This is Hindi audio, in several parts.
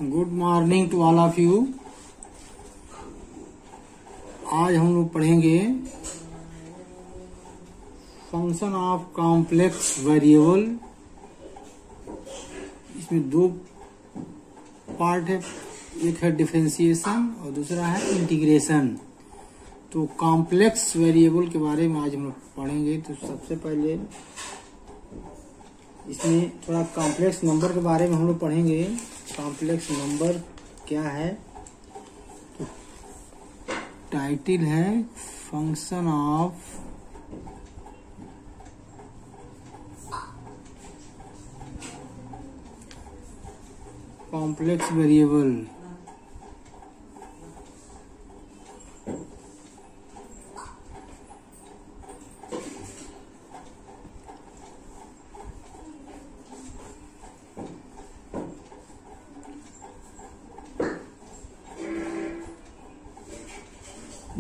Good morning to all of you. आज हम लोग पढ़ेंगे फंक्शन ऑफ कॉम्प्लेक्स वेरिएबल। इसमें दो पार्ट है, एक है डिफरेंशिएशन और दूसरा है इंटीग्रेशन। तो कॉम्प्लेक्स वेरिएबल के बारे में आज हम लोग पढ़ेंगे। तो सबसे पहले इसमें थोड़ा कॉम्प्लेक्स नंबर के बारे में हम लोग पढ़ेंगे। कॉम्प्लेक्स नंबर क्या है? तो टाइटल है function of complex variable.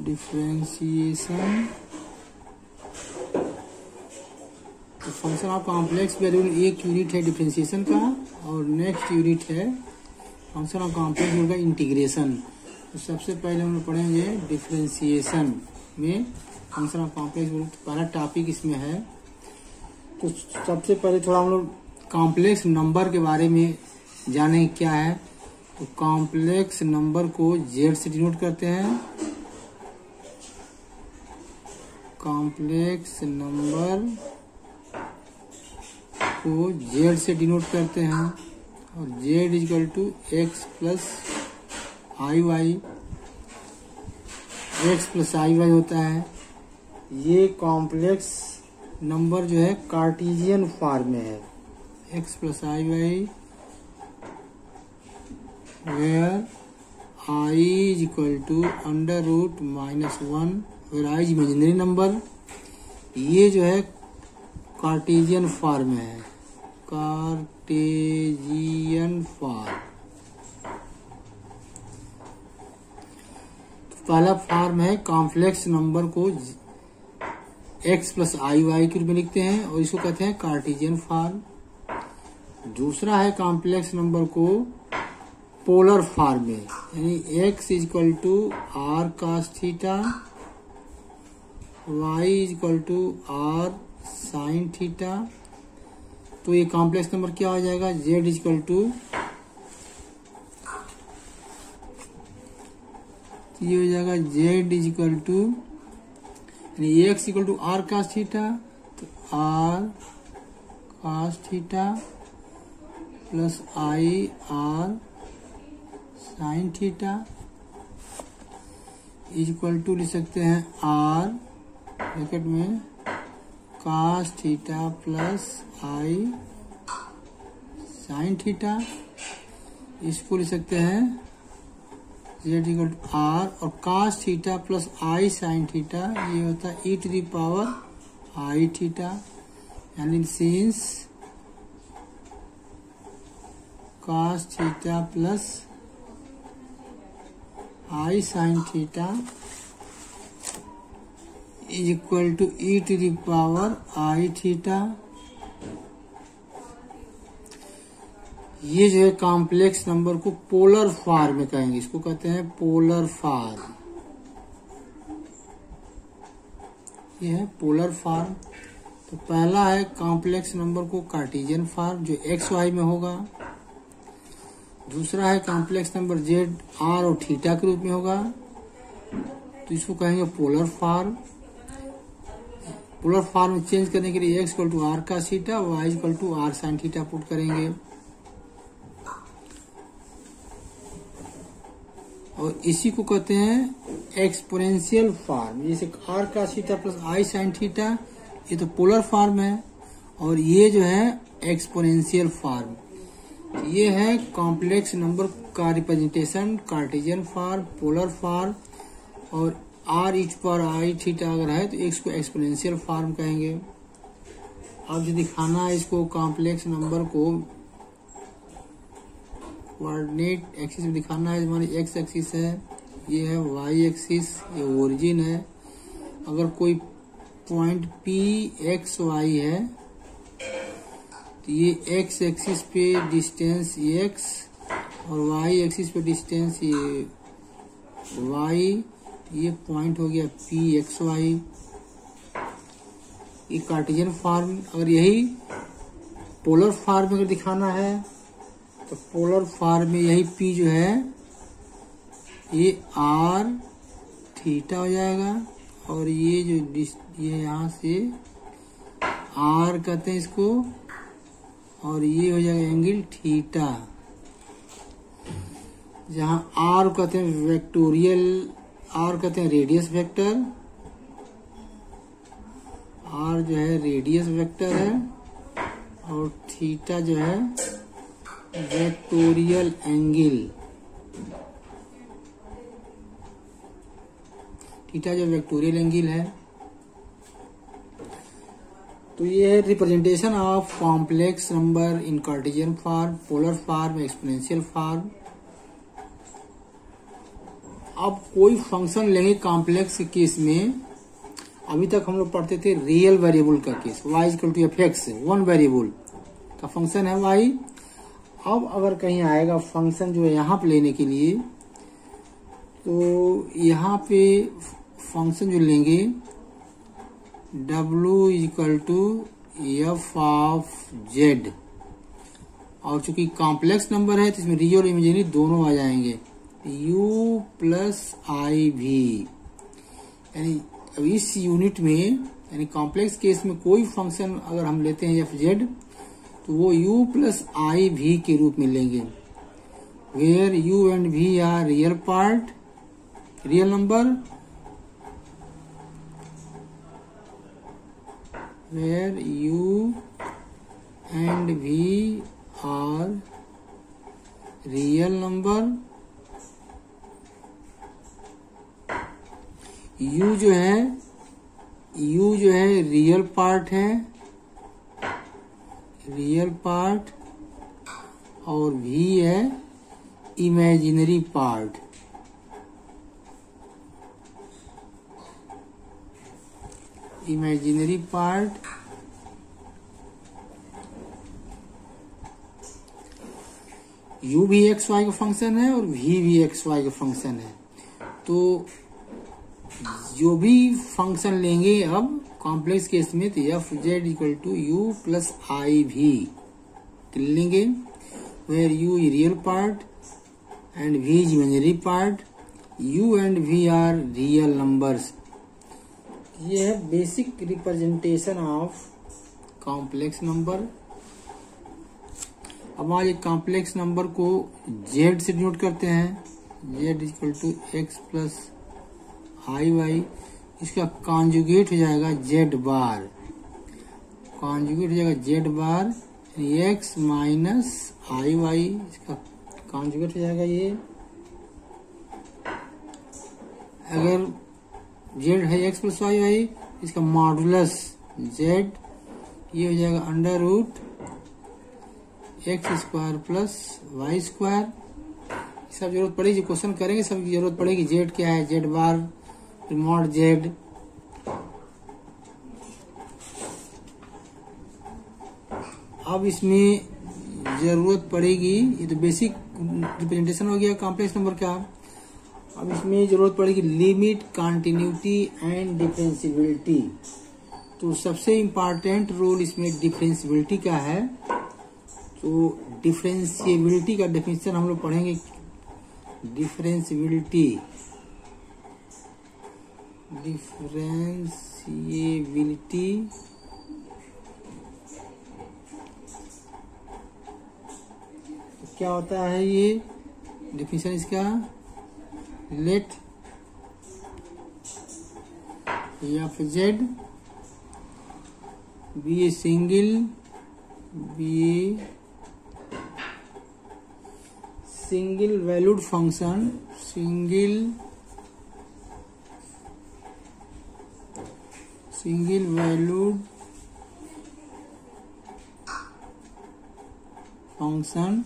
Differentiation. तो फंक्शन ऑफ कॉम्प्लेक्स वेरिएबल एक यूनिट है डिफरेंशिएशन का और नेक्स्ट यूनिट है फंक्शन ऑफ कॉम्प्लेक्स वेरिएबल का इंटीग्रेशन। तो सबसे पहले हम लोग पढ़ेंगे डिफरेंशिएशन में फंक्शन ऑफ कॉम्प्लेक्स वेरिएबल। पहला टॉपिक इसमें है। तो सबसे पहले थोड़ा हम लोग कॉम्प्लेक्स नंबर के बारे में जाने क्या है। तो कॉम्प्लेक्स नंबर को जेड से डिनोट करते हैं। कॉम्प्लेक्स नंबर को जेड से डिनोट करते हैं और Z equal to x plus I Y. X plus I Y होता है। ये कॉम्प्लेक्स नंबर जो है कार्टेशियन फॉर्म में है। X plus I y where i is equal to under root -1 और आई इज इमेजिनरी नंबर। ये जो है कार्टेशियन फॉर्म में है। Cartesian form. तो पहला फॉर्म है कॉम्प्लेक्स नंबर को एक्स प्लस आई वाई के रूप में लिखते हैं और इसको कहते हैं कार्टेशियन फॉर्म। दूसरा है कॉम्प्लेक्स नंबर को पोलर फॉर्म में, यानी x is equal to r cos theta, y is equal to r sine theta. तो ये कॉम्प्लेक्स नंबर क्या हो जाएगा? z इज इक्वल टू, ये हो जाएगा z इज इक्वल टू, यानी x equal to r cos theta, तो r cos theta plus i r sine theta is equal to लिख सकते हैं आर ब्रैकेट में cos theta plus i sine theta. इसको लिख सकते हैं z इक्वल टू आर और cos theta plus i sine theta, ये होता है e to the power i theta. यानी since cos theta plus i sine theta is equal to e to the power i theta. ये जो है कॉम्प्लेक्स नंबर को पोलर फॉर्म में कहेंगे। इसको कहते हैं पोलर फॉर्म। ये है पोलर फॉर्म। तो पहला है कॉम्प्लेक्स नंबर को कार्टेशियन फॉर्म जो एक्स वाई में होगा। दूसरा है कॉम्प्लेक्स नंबर जेड आर और थीटा के रूप में होगा। तो इसको कहेंगे पोलर फॉर्म। पोलर फॉर्म में चेंज करने के लिए x equal to r cos theta, y equal to r sine theta put करेंगे। और इसी को कहते हैं एक्सपोनेंशियल फॉर्म। जैसे r cos theta plus i sine theta, ये तो पोलर फॉर्म है और ये जो है एक्सपोनेंशियल फॉर्म। ये है कॉम्प्लेक्स नंबर का representation Cartesian form, polar form. और आर इच पर आई थीटा अगर है तो इसको एक्सपोनेंशियल फॉर्म कहेंगे। अब जो दिखाना है इसको कॉम्प्लेक्स नंबर को कोऑर्डिनेट एक्सिस में दिखाना है। हमारी एक्स एक्सिस है, ये है वाई एक्सिस, ये ओरिजिन है। अगर कोई पॉइंट पी एक्स वाई है तो ये एक्स एक्सिस पे डिस्टेंस x और वाई एक्सिस पे डिस्टेंस ये वाई, ये पॉइंट हो गया पी एक्स वाई। ये कार्टेशियन फॉर्म। अगर यही पोलर फॉर्म अगर दिखाना है तो पोलर फॉर्म में यही पी जो है ये आर थीटा हो जाएगा, और ये जो ये यहाँ से आर कहते हैं इसको, और ये हो जाएगा एंगल थीटा। जहाँ आर कहते हैं वेक्टोरियल, आर कहते हैं रेडियस वेक्टर, आर जो है रेडियस वेक्टर है, और थीटा जो है वेक्टोरियल एंगल। थीटा जो वेक्टोरियल एंगल है। तो ये है representation of complex number in Cartesian form, polar form, exponential form. अब कोई फंक्शन लेंगे कॉम्प्लेक्स के केस में, अभी तक हम लोग पढ़ते थे रियल वेरिएबल का case, y equal to f x, one variable का फंक्शन है y। अब अगर कहीं आएगा फंक्शन जो है यहाँ पे लेने के लिए, तो यहाँ पे फंक्शन जो लेंगे w equal to f of z, और चूंकि कॉम्प्लेक्स नंबर है तो इसमें रियल और इमेजिनरी दोनों आ जाएंगे, u प्लस आई भी। यानी अब इस यूनिट में, यानी कॉम्प्लेक्स केस में कोई फंक्शन अगर हम लेते हैं एफ जेड, तो वो u प्लस आई भी के रूप में लेंगे, where u and v are real part, real number, where u and v are real number. u जो है रियल पार्ट है, रियल पार्ट, और v है imaginary part. Imaginary part u भी एक्स वाई का फंक्शन है और v भी एक्स वाई का फंक्शन है। तो जो भी फंक्शन लेंगे अब कॉम्प्लेक्स केस में, तो f z equal to u plus i भी लेंगे, where u is real part and v is imaginary part, u and v are real numbers. ये है basic representation of complex number. अब आज एक कॉम्प्लेक्स नंबर को z से डिनोट करते हैं, z equal to x plus I y. इसका कॉन्जुगेट हो जाएगा z बार, कॉन्जुगेट हो जाएगा z bar x minus i y, इसका कॉन्जुगेट हो जाएगा ये। अगर z है एक्स प्लस वाई वाई, इसका मॉडुलस z, ये हो जाएगा under root x square plus y square. सब जरूरत पड़ेगी, क्वेश्चन करेंगे सबकी जरूरत पड़ेगी। z क्या है, z बार मॉड z। अब इसमें जरूरत पड़ेगी, ये तो बेसिक रिप्रेजेंटेशन हो गया कॉम्प्लेक्स नंबर का। अब इसमें जरूरत पड़ेगी लिमिट, कंटिन्यूटी एंड डिफरेंशियबिलिटी। तो सबसे इम्पोर्टेंट रोल इसमें डिफरेंशियबिलिटी का है। तो डिफरेंशियबिलिटी का डेफिनेशन हम लोग पढ़ेंगे। डिफरेंशियबिलिटी, डिफरेंशियबिलिटी क्या होता है, ये डेफिनेशन इसका, let f z be a single valued function, single valued function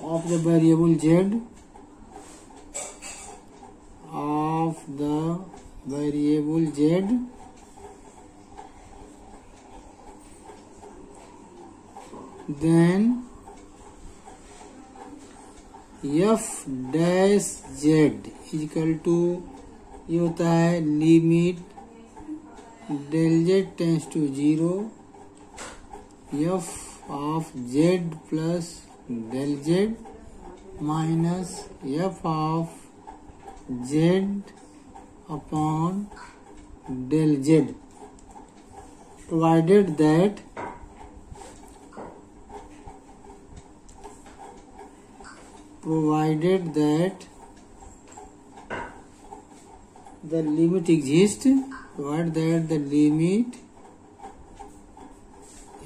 of the variable z, of the variable z, then f dash z equal to ये होता है limit del z tends to 0 f of z plus del z minus f of z upon del z provided that the limit exists, provided that the limit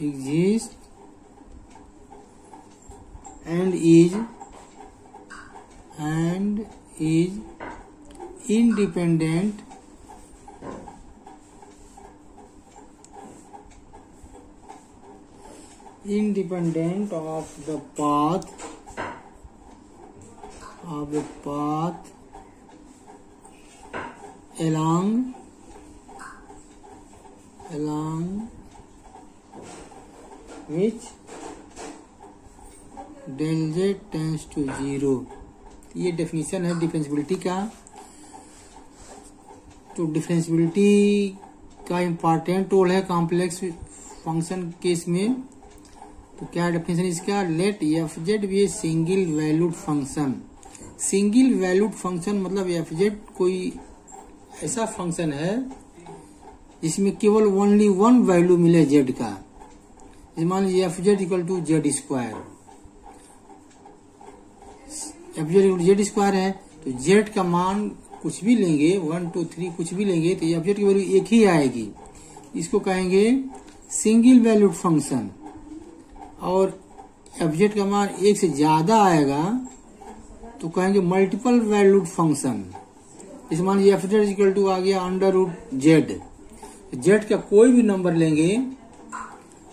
exists and is independent of the path along which del z tends to 0। ये डेफिनेशन है डिफरेंशियबिलिटी का। तो डिफरेंशियबिलिटी का इम्पॉर्टेंट रोल है कॉम्प्लेक्स फंक्शन केस में। तो क्या डेफिनेशन इसका, let f z be a single valued function. Single valued function मतलब एफ जेड कोई ऐसा फंक्शन है जिसमें केवल ओनली वन वैल्यू मिले जेड का। मान लीजिए f z equal to z square, f z equal to z square है तो जेड का मान कुछ भी लेंगे 1 2 3 कुछ भी लेंगे तो एफ जेड की वैल्यू एक ही आएगी। इसको कहेंगे सिंगल वैल्यूड फंक्शन। और एफ जेड का मान एक से ज्यादा आएगा तो कहेंगे मल्टीपल वैल्यूड फंक्शन। इस मान लीजिए एफ जेड इक्वल टू आ गया अंडर रूट जेड, जेड का कोई भी नंबर लेंगे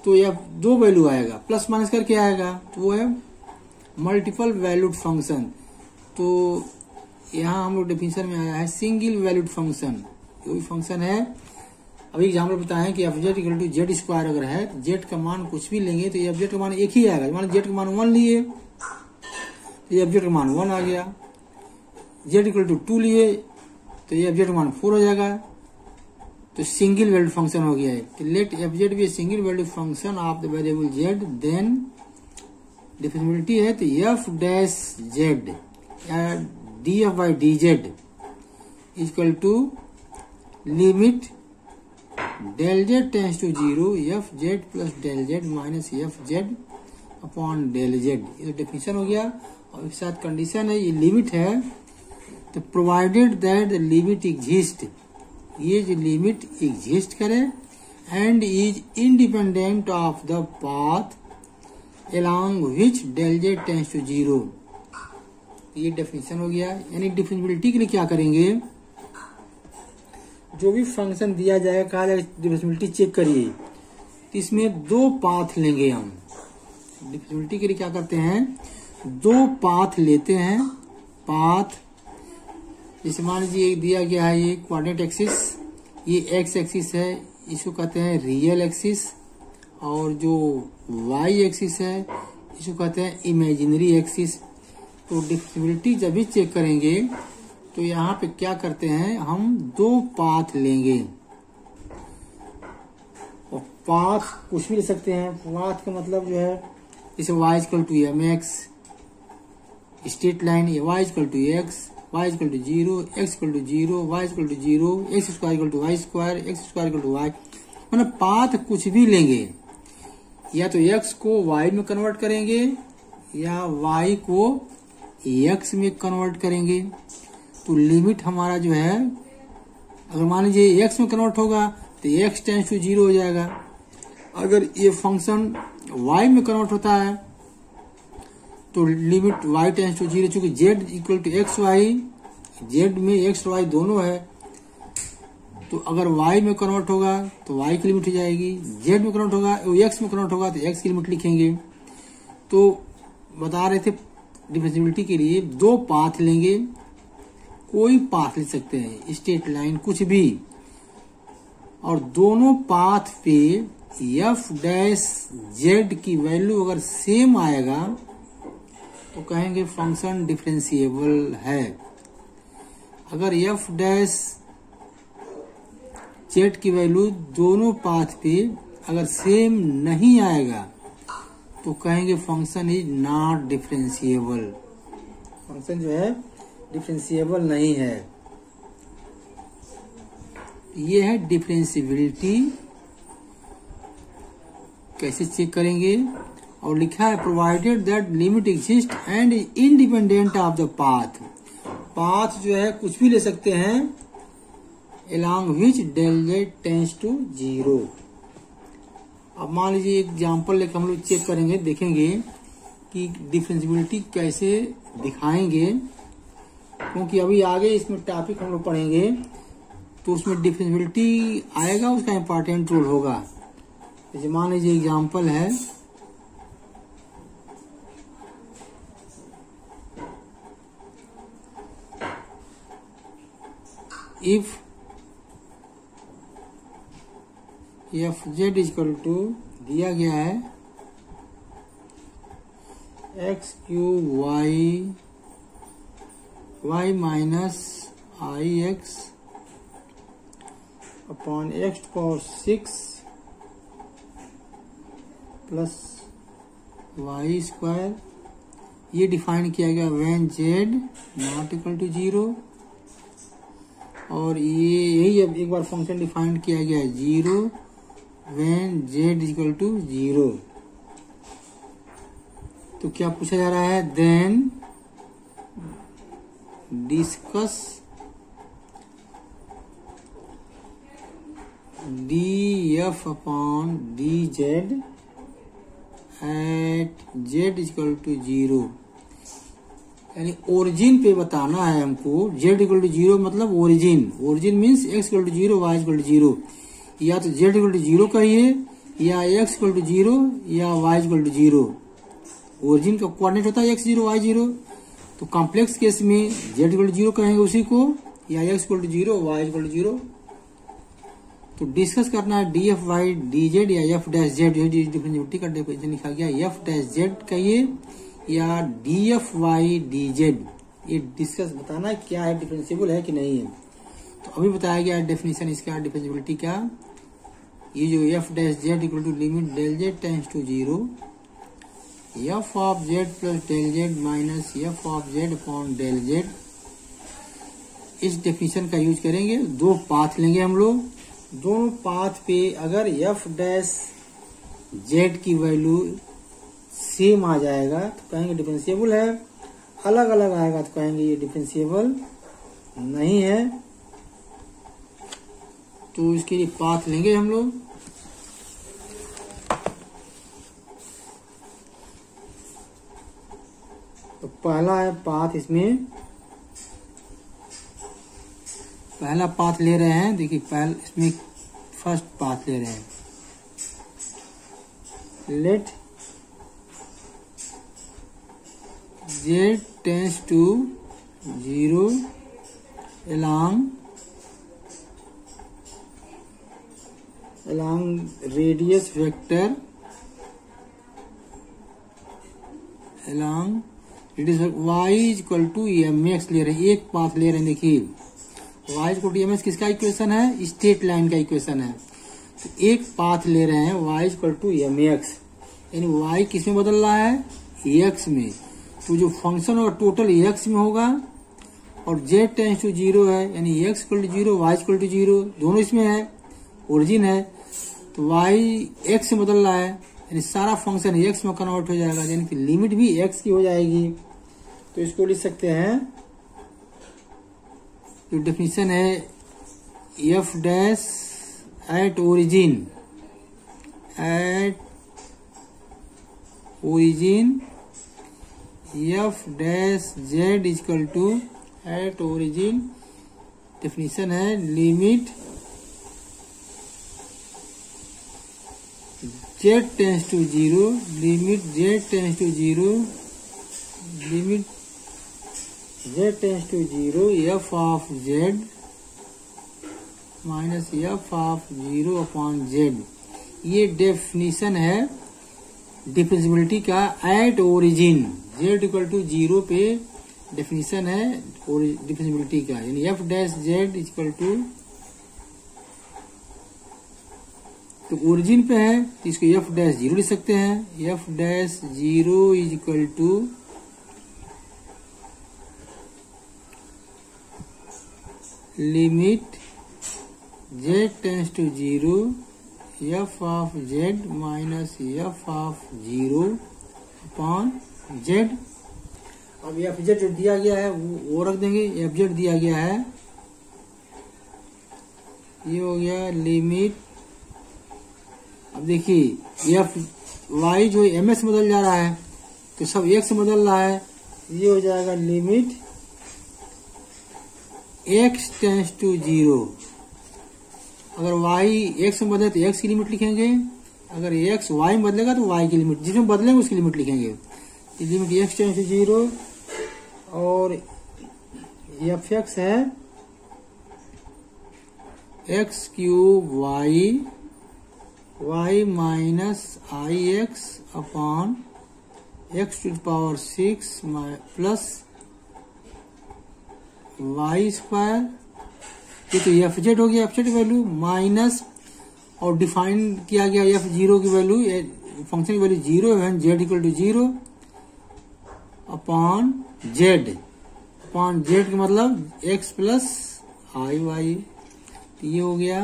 तो यह दो वैल्यू आएगा, प्लस माइनस करके आएगा, तो वो है मल्टीपल वैल्यूड फंक्शन। तो यहाँ हम लोग डेफिनेशन में आया है सिंगल वैल्यूड फंक्शन। कोई फंक्शन है, अभी एग्जाम्पल बताएं कि f z equal to z square अगर है तो जेड का मान कुछ भी लेंगे तो एफ जेड का मान एक ही आएगा। मान जेड का मान 1 लिए तो एफ जेड का मान 1 आ गया, जेड इक्वल टू 2 लिए तो एफ जेड का मान 4 हो जाएगा। तो सिंगल वैल्यूड फंक्शन हो गया है। तो let f z be single valued function of the variable z, then differentiability है तो एफ डैश जेड या d f by d z equal to limit del z tends to 0 f z plus del z minus f z upon del z. ये तो डेफिनेशन हो गया। और इसके साथ कंडीशन है, ये लिमिट है तो provided that the limit exist, ये जो लिमिट एग्जिस्ट करे and is independent of the path along which del z tends to 0। ये डेफिनेशन हो गया। यानी डिफरेंशियबिलिटी के लिए क्या करेंगे, जो भी फंक्शन दिया जाएगा कहा जाएगा डिफरेंशियबिलिटी चेक करिए, तो इसमें दो पाथ लेंगे हम। डिफरेंशियबिलिटी के लिए क्या करते हैं, दो पाथ लेते हैं। पाथ जैसे मान लीजिए दिया गया है ये कोऑर्डिनेट एक्सिस, ये एक्स एक्सिस है, इसको कहते हैं रियल एक्सिस, और जो वाई एक्सिस है इसको कहते हैं इमेजिनरी एक्सिस। तो डिफरेंशियबिलिटी जब भी चेक करेंगे तो यहाँ पे क्या करते हैं, हम दो पाथ लेंगे। और पाथ कुछ भी ले सकते हैं। पाथ का मतलब जो है जैसे y equal to m x, straight line, y equal to x, y equal to 0, x equal to 0, y equal to 0, x square equal to y square, x square equal to y. मतलब पाथ कुछ भी लेंगे, या तो x को y में कन्वर्ट करेंगे या y को x में कन्वर्ट करेंगे। तो लिमिट हमारा जो है, अगर मान लीजिए x में कन्वर्ट होगा तो x टेंस टू 0 हो जाएगा। अगर ये फंक्शन y में कन्वर्ट होता है तो लिमिट y टेंस टू 0, चूंकि z equal to x y, z में x y दोनों है, तो अगर y में कन्वर्ट होगा तो y की लिमिट हो जाएगी, z में कन्वर्ट होगा, x में कन्वर्ट होगा तो x की लिमिट लिखेंगे। तो बता रहे थे डिफरेंशियबिलिटी के लिए दो पाथ लेंगे, कोई पाथ ले सकते हैं, स्ट्रेट लाइन कुछ भी, और दोनों पाथ पे f डैश z की वैल्यू अगर सेम आएगा तो कहेंगे फंक्शन डिफरेंशिएबल है। अगर एफ डैश जेड की वैल्यू दोनों पाथ पे अगर सेम नहीं आएगा तो कहेंगे function is not differentiable, function जो है डिफरेंशिएबल नहीं है। ये है डिफरेंशिएबिलिटी। कैसे चेक करेंगे, और लिखा है provided that limit exist and independent of the path. Path जो है कुछ भी ले सकते हैं along which del z tends to 0। अब मान लीजिए एग्जाम्पल लेकर हम लोग चेक करेंगे, देखेंगे कि डिफरेंशिएबिलिटी कैसे दिखाएंगे, क्योंकि अभी आगे इसमें टॉपिक हम लोग पढ़ेंगे तो उसमें डिफरेंशिएबिलिटी आएगा, उसका इम्पोर्टेंट रोल होगा। जैसे मान लीजिए एग्जाम्पल है, if f z equal to दिया गया है x cube y minus i x upon x power 6 plus y square. ये डिफाइन किया गया when z not equal to 0, और ये यही अब एक बार फंक्शन डिफाइन किया गया है 0 व्हेन जेड इक्वल टू 0। तो क्या पूछा जा रहा है, then discuss d f upon d z at z equal to 0। यानी ओरिजिन पे बताना है हमको। जेड इक्वल टू 0 मतलब origin, origin means x equal to 0 y equal to 0। या तो जेड इक्वल टू 0 कहिए, या एक्स इक्वल टू 0 या वाई इक्वल टू 0। ओरिजिन का कोऑर्डिनेट होता है एक्स 0 वाई 0। तो कॉम्प्लेक्स केस में जेड इक्वल टू 0 कहेंगे उसी को, या x equal to 0 y equal to 0। तो डिस्कस करना है d f by d z या एफ डैश जेड, डिफरेंशिएबिलिटी का डेफिनेशन लिखा गया एफ डैश जेड कहिए या d f by d z. ये डिस्कस बताना है क्या है, डिफरेंशिएबल है कि नहीं है। तो अभी बताया गया डेफिनेशन इसका डिफरेंशिएबिलिटी का। ये जो f dash z equal to limit del z tends to 0 f of z plus del z minus f of z upon del z. इस डेफिनेशन का यूज करेंगे। दो पाथ लेंगे हम लोग, दोनों पाथ पे अगर एफ डैश जेड की वैल्यू सेम आ जाएगा तो कहेंगे डिफरेंशिएबल है, अलग अलग आएगा तो कहेंगे ये डिफरेंशिएबल नहीं है। तो इसके लिए पाथ लेंगे हम लोग। तो पहला है पाथ, इसमें पहला पाथ ले रहे हैं। देखिए पहले इसमें फर्स्ट पाथ ले रहे हैं, late z tends to 0 along radius vector along radius y is equal to mx ले रहे हैं। एक पाथ ले रहे हैं। देखिए y is equal to mx किसका इक्वेशन है, स्ट्रेट लाइन का इक्वेशन है। तो एक पाथ ले रहे हैं y is equal to mx, यानी y किस में बदल रहा है, x में। तो जो फंक्शन होगा टोटल x में होगा, और z टेंस टू 0 है, यानी x equal to 0 y equal to 0 दोनों इसमें है, ओरिजिन है। तो y x से बदल रहा है, यानी सारा फंक्शन x में कन्वर्ट हो जाएगा, यानी कि लिमिट भी x की हो जाएगी। तो इसको लिख सकते हैं, जो डेफिनेशन है f dash at origin f dash z equal to at origin. Definition है limit z tends to 0, limit z tends to 0, limit z tends to 0 f of z minus f of 0 upon z. ये डेफिनेशन है डिफरेंशिएबिलिटी का at origin. Z equal to 0 पे डेफिनेशन है और डिफरेंशिएबिलिटी का, यानी f dash z equal to, तो ओरिजिन पे है तो इसको एफ डैश 0 लिख सकते हैं। F dash 0 is equal to limit z tends to 0 f of z minus f of 0 upon z. अब एफ जेड जो दिया गया है वो रख देंगे। एफ जेड दिया गया है, ये हो गया लिमिट, अब देखिए एफ वाई जो एम एक्स बदल जा रहा है तो सब एक्स बदल रहा है, ये हो जाएगा लिमिट एक्स टेंस टू 0। अगर वाई एक्स में बदले तो एक्स की लिमिट लिखेंगे, अगर एक्स वाई में बदलेगा तो वाई की लिमिट, जिसमें बदलेंगे उसकी लिमिट लिखेंगे। लिमिट एक्स टेंस टू 0 और एफ एक्स है x cube y minus i x upon x to the power 6 plus y square. ये तो एफ जेड हो गया, एफ जेड की वैल्यू माइनस, और डिफाइन किया गया एफ 0 की वैल्यू, फंक्शन की वैल्यू 0 है, z equal to 0 upon z का मतलब एक्स प्लस आई वाई। ये हो गया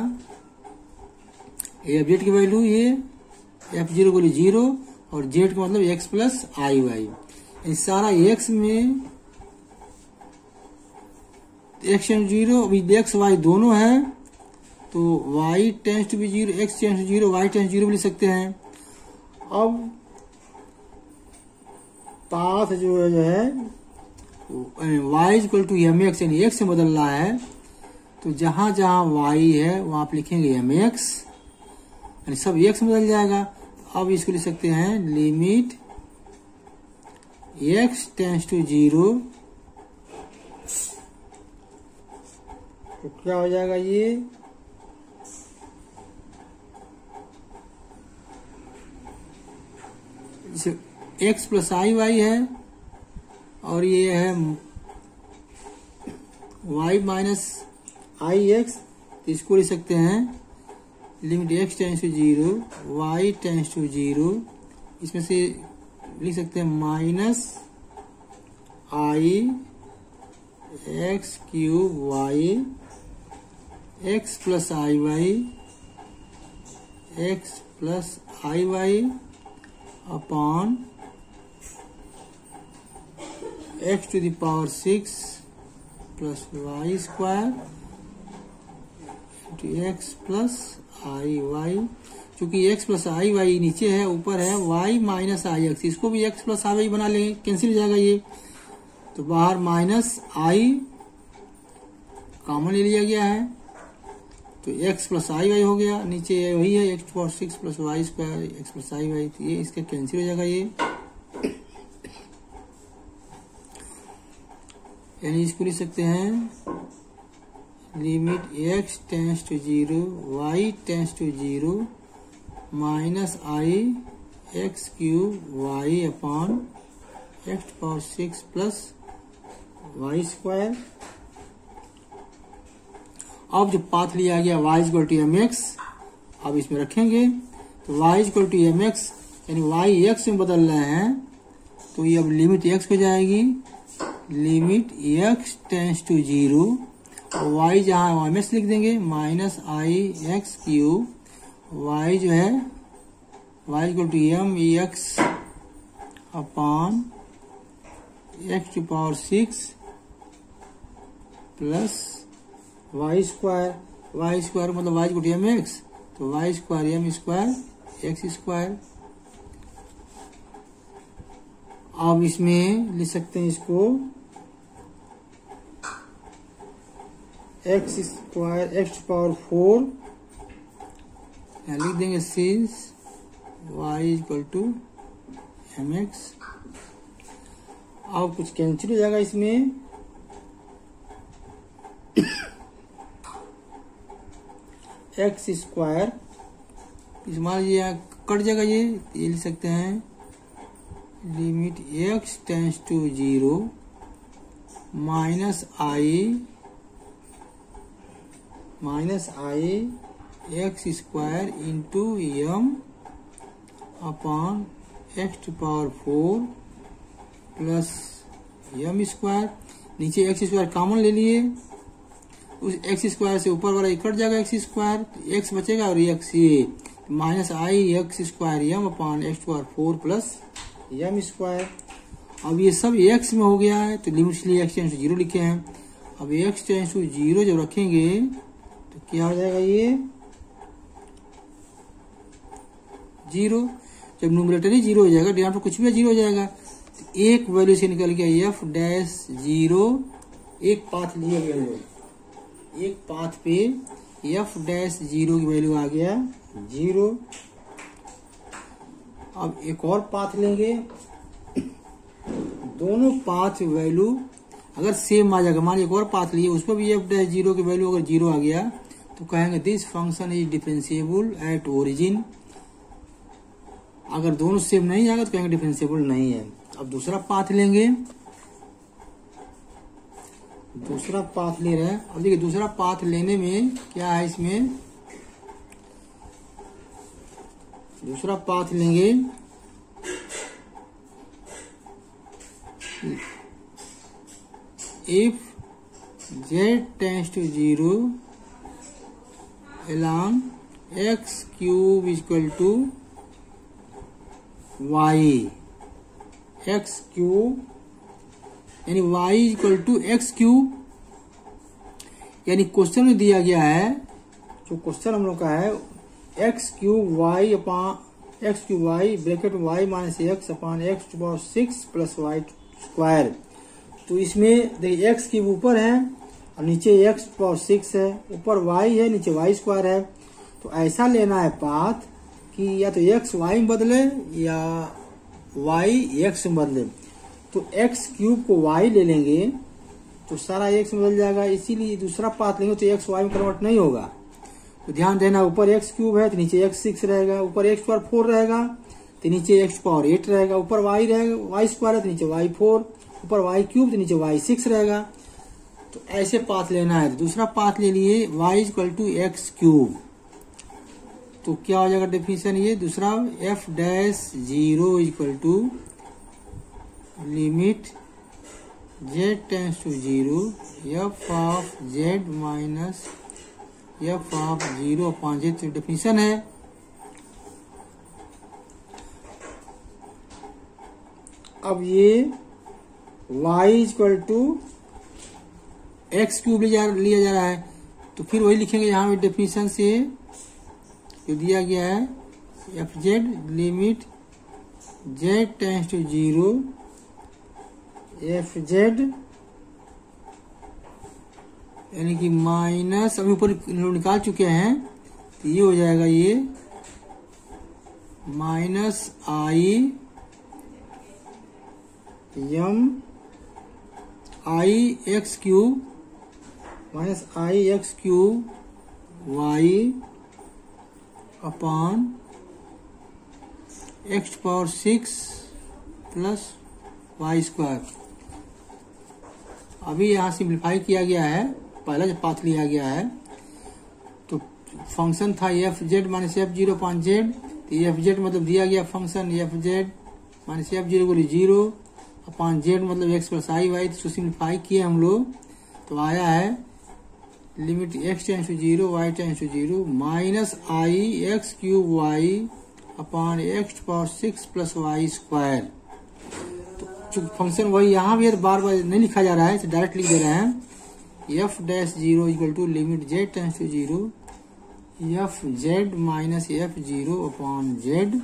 एफ जेड की वैल्यू, ये एफ 0 को 0 और जेड का मतलब एक्स प्लस आई वाई। इस सारा एक्स में एक्स टेंस 0, अभी एक्स वाई दोनों है तो y tends to be 0, x tends to 0, y tends 0 भी लिख सकते हैं। अब पाथ जो है y equal to m x, यानी एक्स से बदल रहा है, तो जहां जहां वाई है वहां आप लिखेंगे एम एक्स, यानी सब एक्स बदल जाएगा। अब इसको लिख सकते हैं लिमिट एक्स टेंस टू 0, तो क्या हो जाएगा ये एक्स प्लस आई वाई है, और ये है वाई माइनस आई एक्स, तो इसको लिख सकते हैं limit x tends to 0 y tends to 0, इसमें से लिख सकते हैं minus i x cube y x plus I Y x plus I y upon x to the power 6 plus y square x plus I y. चूंकि एक्स प्लस आई वाई नीचे है, ऊपर है वाई माइनस आई एक्स, इसको भी एक्स प्लस आई वाई बना लेंगे, कैंसिल हो जाएगा ये, तो बाहर माइनस आई कॉमन ले लिया गया है, तो एक्स प्लस आई वाई हो गया, नीचे वही है x power 6 plus y square x plus आई वाई, तो ये इसका कैंसिल हो जाएगा ये, यानी इसको लिख सकते हैं limit x tends to 0 y tends to 0 minus i x cube y upon x power 6 plus y square. अब जो पाथ लिया गया y equal to m x, अब इसमें रखेंगे तो y equal to m x, यानी y x में बदल रहे हैं, तो ये अब लिमिट x हो जाएगी लिमिट x टेंस टू 0, और y जहां एम एक्स लिख देंगे minus i x cube, y जो है y equal to m x upon x to power 6 plus y square मतलब y equal to m x, तो y square m square x square. अब इसमें लिख सकते हैं इसको एक्स स्क्वायर एक्स पावर 4, लिख देंगे since y equal to m x. अब कुछ कैंसिल हो जाएगा इसमें, एक्स स्क्वायर मान लीजिए कट जाएगा, ये लिख सकते हैं limit x tends to 0 minus i x square into m upon x to power 4 plus m square. नीचे एक्स स्क्वायर कॉमन ले लिए, उस एक्स स्क्वायर से ऊपर वाला कट जाएगा एक्स स्क्वायर, एक्स बचेगा और एक्स ये minus i x square m upon x to power 4 plus m square. अब ये सब एक्स में हो गया है तो लिमिट इसलिए एक्स टेंस टू 0 लिखे हैं। अब एक्स टेंस टू 0 जब रखेंगे तो क्या हो जाएगा, ये 0। जब न्यूमरेटर ही 0 हो जाएगा, डिनोमिनेटर कुछ भी 0 हो जाएगा। तो एक वैल्यू से निकल गया एफ डैश 0, एक पाथ लिए गए लोग, एक पाथ पे एफ डैश 0 की वैल्यू आ गया 0। अब एक और पाथ लेंगे, दोनों पाथ वैल्यू अगर सेम आ जाएगा, मान एक और पाथ लिए उस पर भी एफ डैश 0 की वैल्यू अगर 0 आ गया तो कहेंगे this function is differentiable at origin. अगर दोनों सेम नहीं आएगा तो कहेंगे डिफरेंशिएबल नहीं है। अब दूसरा पाथ लेंगे, दूसरा पाथ ले रहे हैं। अब देखिए दूसरा पाथ लेने में क्या है, इसमें दूसरा पाथ लेंगे if z tends to 0 along x cube is equal to y, x cube यानी y is equal to x cube. यानी क्वेश्चन में दिया गया है, जो क्वेश्चन हम लोग का है x cube y upon x cube y bracket y minus x upon x to power 6 plus y square. तो इसमें देखिए x क्यूब ऊपर है और नीचे x टू पावर 6 है, ऊपर y है नीचे y स्क्वायर है। तो ऐसा लेना है पाथ कि या तो x y में बदले या y x में बदले। तो x क्यूब को y ले लेंगे तो सारा x में बदल जाएगा, इसीलिए दूसरा पाथ लेंगे तो x y में कन्वर्ट नहीं होगा। तो ध्यान देना, ऊपर x क्यूब है तो नीचे x 6 रहेगा, ऊपर x पावर 4 रहेगा तो नीचे x पावर 8 रहेगा, ऊपर y रहेगा y स्क्वायर है तो नीचे y 4, ऊपर y क्यूब तो नीचे y 6 रहेगा। तो ऐसे पाथ लेना है। तो दूसरा पाथ ले लिए y equal to x cube, तो क्या हो जाएगा डेफिनेशन, ये दूसरा f dash 0 equal to limit z tends to 0 f of z minus f of 0 upon z definition है। अब ये y equal to x cube लिया जा रहा है तो फिर वही लिखेंगे यहाँ पे डेफिनेशन से जो दिया गया है f z limit z tends to 0 f z यानी कि माइनस, अभी ऊपर निकाल चुके हैं तो ये हो जाएगा ये minus i m i x cube minus i x cube y upon x power 6 plus y square. अभी यहाँ सिंप्लीफाई किया गया है, पहला जो पाथ लिया गया है तो फंक्शन था f z minus f 0 upon z, तो एफ जेड मतलब दिया गया function f z minus f 0 बोली 0 अपॉन जेड मतलब एक्स प्लस आई वाई। तो सिंप्लीफाई किए हम लोग तो आया है limit x tends to 0 y tends to 0 minus i x cube y upon x power 6 plus y square. तो फंक्शन वही यहाँ भी है, बार बार नहीं लिखा जा रहा है, इसे डायरेक्ट लिख दे रहे हैं f dash 0 equal to limit z tends to 0 f z minus f 0 upon z.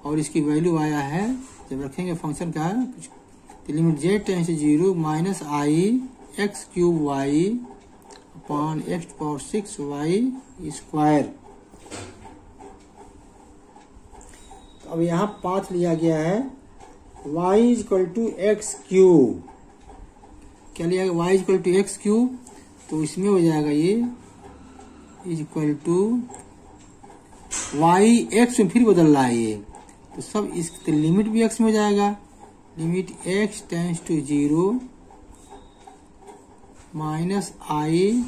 और इसकी वैल्यू आया है जब रखेंगे फंक्शन का तो limit z tends to 0 minus i x cube y upon x power 6 y square. तो अब यहाँ पाथ लिया गया है y equal to x cube, क्या लिया गया y equal to x cube, तो इसमें हो जाएगा ये इक्वल टू y एक्स में फिर बदल रहा है, ये तो सब इस लिमिट भी x में हो जाएगा, limit x tends to 0 minus i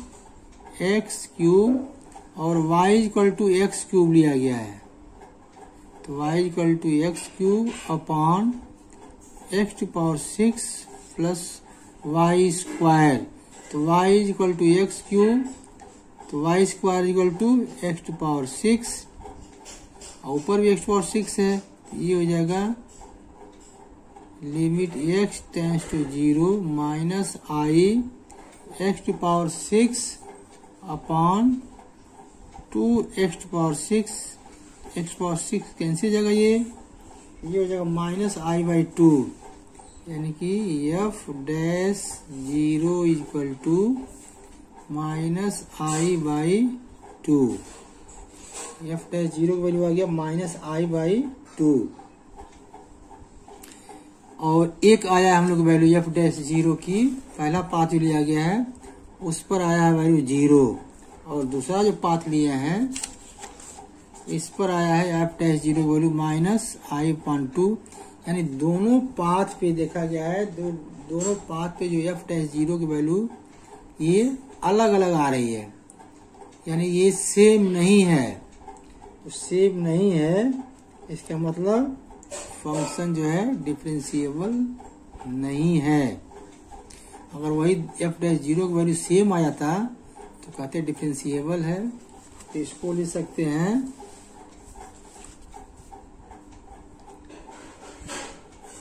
x cube और y equal to x cube लिया गया है, तो y equal to x cube upon x to power 6 plus y square, तो y equal to x cube, तो y square equal to x to power 6 और ऊपर भी एक्स टू पावर 6 है, तो ये हो जाएगा limit x tends to 0 minus i x to power 6 upon 2x to power 6, x to power 6 cancel हो जाएगा, ये हो जाएगा माइनस आई बाई 2, यानी कि f dash 0 equal to minus i by 2, f dash 0 की वैल्यू आ गया माइनस आई बाई 2, और एक आया हम लोग वैल्यू एफ डैश 0 की, पहला पाथ जो लिया गया है उस पर आया है वैल्यू 0, और दूसरा जो पाथ लिया है इस पर आया है एफ डैश 0 की वैल्यू माइनस आई अपॉन 2, यानी दोनों पाथ पे देखा गया है, दोनों पाथ पे जो एफ डैश 0 की वैल्यू ये अलग अलग आ रही है, यानी ये सेम नहीं है, तो सेम नहीं है इसका मतलब फंक्शन जो है डिफरेंशिएबल नहीं है। अगर वही एफ डैश 0 की वैल्यू सेम आ जाता तो कहते डिफरेंशिएबल है, तो इसको लिख सकते हैं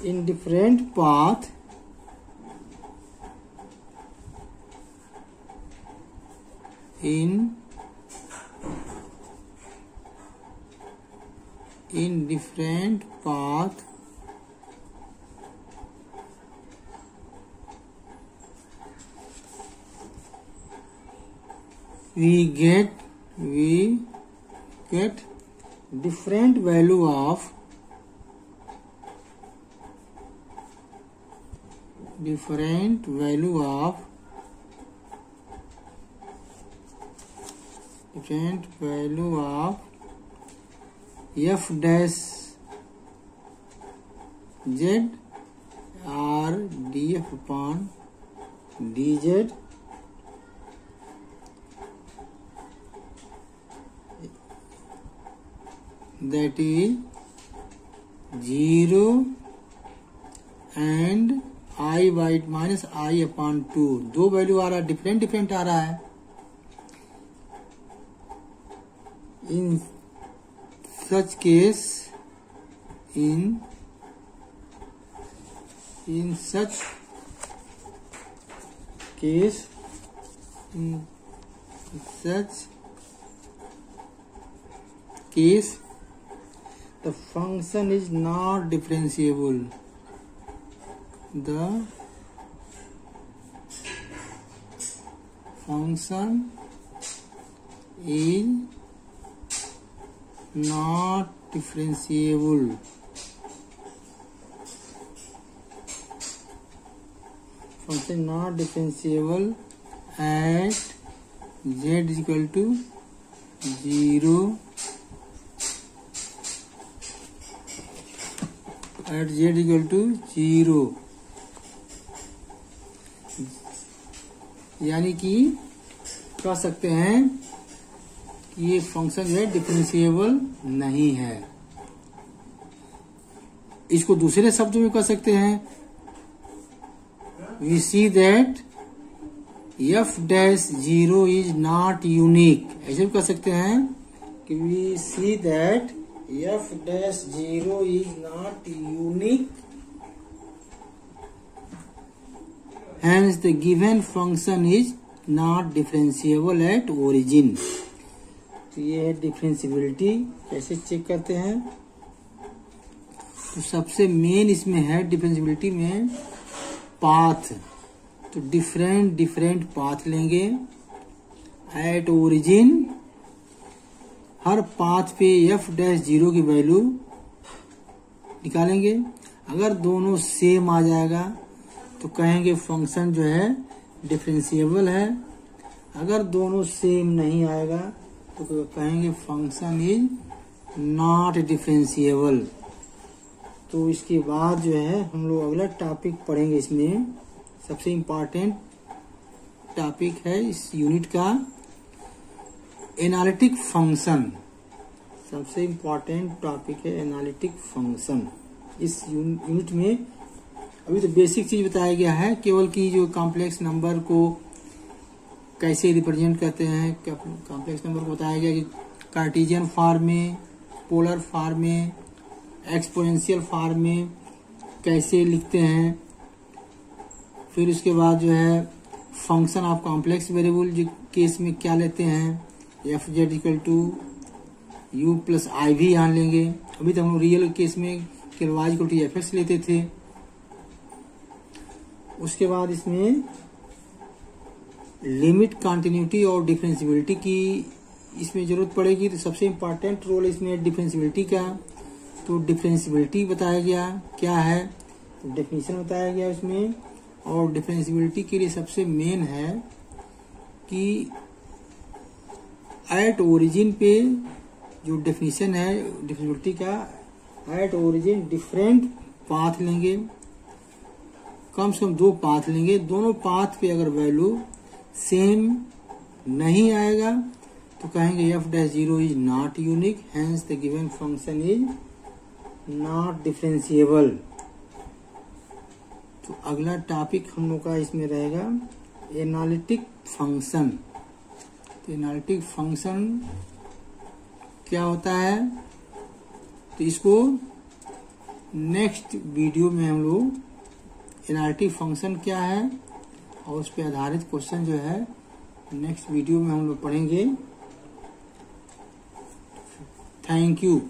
in different path in different path we get different value of f dash z or df upon dz that is 0 and i by minus I upon 2, दो वैल्यू आ रहा है, डिफरेंट आ रहा है। In such case the function is not differentiable. The function is not differentiable. Function not differentiable at z is equal to 0, at z is equal to 0, यानी कि कह सकते हैं कि ये फंक्शन जो है डिफरेंशिएबल नहीं है। इसको दूसरे शब्दों में कह सकते हैं we see that f dash 0 is not unique, ऐसे भी कह सकते हैं कि we see that f dash 0 is not unique hence the given function is not differentiable at origin। तो ये है डिफरेंशियबिलिटी, कैसे चेक करते हैं, तो सबसे मेन इसमें है डिफरेंशियबिलिटी में पाथ, तो डिफरेंट पाथ लेंगे एट ओरिजिन, हर पाथ पे एफ डैश 0 की वैल्यू निकालेंगे, अगर दोनों सेम आ जाएगा तो कहेंगे फंक्शन जो है डिफरेंशिएबल है, अगर दोनों सेम नहीं आएगा तो कहेंगे फंक्शन इज नॉट डिफरेंशिएबल। तो इसके बाद जो है हम लोग अगला टॉपिक पढ़ेंगे। इसमें सबसे इम्पोर्टेंट टॉपिक है इस यूनिट का एनालिटिक फंक्शन। सबसे इम्पोर्टेंट टॉपिक है एनालिटिक फंक्शन। इस यूनिट में अभी तो बेसिक चीज बताया गया है, केवल कि जो कॉम्प्लेक्स नंबर को कैसे रिप्रेजेंट करते हैं। कॉम्प्लेक्स नंबर को बताया गया कि कार्टेशियन फॉर्म में, पोलर फॉर्म में, एक्सपोनेंशियल फॉर्म में कैसे लिखते हैं। फिर उसके बाद जो है function of complex variable case में क्या लेते हैं, f z equal to u plus i भी यहाँ लेंगे। अभी तो हम लोग रियल केस में केवल y equal to f x लेते थे। उसके बाद इसमें लिमिट, कंटिन्यूटी और डिफरेंशियबिलिटी की इसमें जरूरत पड़ेगी। तो सबसे इम्पोर्टेंट रोल इसमें डिफरेंशियबिलिटी का। तो डिफरेंशियबिलिटी बताया गया क्या है, तो डेफिनेशन बताया गया उसमें। और डिफरेंशियबिलिटी के लिए सबसे मेन है कि एट ओरिजिन पे जो डेफिनेशन है डिफरेंशियबिलिटी का, एट ओरिजिन डिफरेंट पाथ लेंगे, कम से कम 2 पाथ लेंगे। दोनों पाथ पे अगर वैल्यू सेम नहीं आएगा तो कहेंगे F dash zero is not unique, hence the given function is not differentiable. तो अगला टॉपिक हम लोग का इसमें रहेगा एनालिटिक फंक्शन। तो एनालिटिक फंक्शन क्या होता है, तो इसको नेक्स्ट वीडियो में हम लोग एनालिटिक फंक्शन क्या है और उस पर आधारित क्वेश्चन जो है नेक्स्ट वीडियो में हम लोग पढ़ेंगे। Thank you.